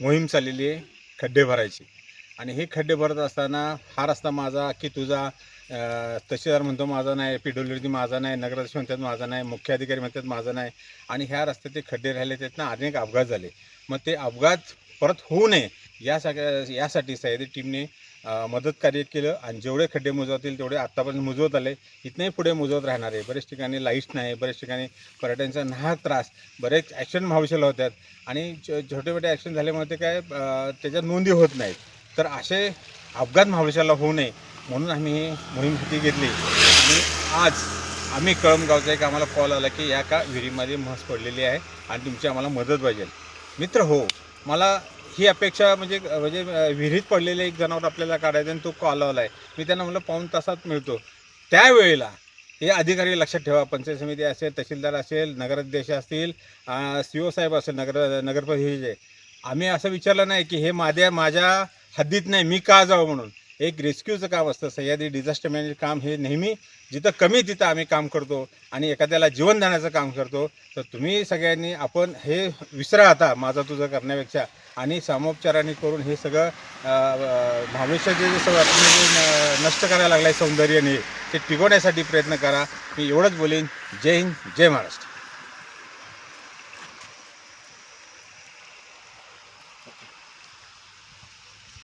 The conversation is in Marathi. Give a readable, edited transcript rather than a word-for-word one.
मोहीम चाललेली आहे खड्डे भरायची. आणि हे खड्डे भरत असताना हा रस्ता माझा की तुझा, तहसीलदार म्हणतो माझा नाही, PWD माझा नाही, नगराध्यक्ष म्हणतात माझा नाही, मुख्य अधिकारी म्हणतात माझा नाही. आणि ह्या रस्त्यात ते खड्डे राहिले, त्यातनं अनेक अपघात झाले. मग ते अपघात परत होऊ नये यासाठी सह्याद्री टीमने मदत कार्य केलं आणि जेवढे खड्डे मुजवतील तेवढे आत्तापर्यंत मुजवत आले. इथनंही पुढे मुजवत राहणार आहे. बरेच ठिकाणी लाईट्स नाही, बरेच ठिकाणी पर्यटनाचा नाहक त्रास, बरेच ॲक्शन महाविशाला होतात आणि छोटे मोठे ॲक्शन झाल्यामुळे ते काय त्याच्यात नोंदी होत नाहीत. तर असे अपघात महाबळेश्वरला होऊ नये म्हणून आम्ही ही मोहीम हाती घेतली. आणि आज आम्ही कळमगावचा एक आम्हाला कॉल आला की या का विहिरीमध्ये म्हस पडलेली आहे आणि तुमची आम्हाला मदत पाहिजे. मित्र हो, मला ही अपेक्षा म्हणजे विहिरीत पडलेले एक जनावर आपल्याला काढायचं आणि तो कॉल आला आहे. मी त्यांना म्हणलं पाऊण तासात मिळतो. त्यावेळेला हे अधिकारी लक्षात ठेवा, पंचायत समिती असेल, तहसीलदार असेल, नगराध्यक्ष असतील, CO साहेब असेल, नगरपरिषदेचे, आम्ही असं विचारलं नाही की हे माझ्या हद्दीत नाही, मी का जावं म्हणून. एक रेस्क्यूचं काम असतं. सह्याद्री डिझास्टर मॅनेजमेंट काम हे नेहमी जिथं कमी तिथं आम्ही काम करतो आणि एखाद्याला जीवन देण्याचं काम करतो. तर तुम्ही सगळ्यांनी आपण हे विसरा आता माझं तुझं करण्यापेक्षा आणि सामोपचाराने करून हे सगळं महाबळेश्वरचे जे सगळं नष्ट करायला लागलं आहे सौंदर्याने, ते टिकवण्यासाठी प्रयत्न करा. मी एवढंच बोलेन. जय हिंद, जय महाराष्ट्र.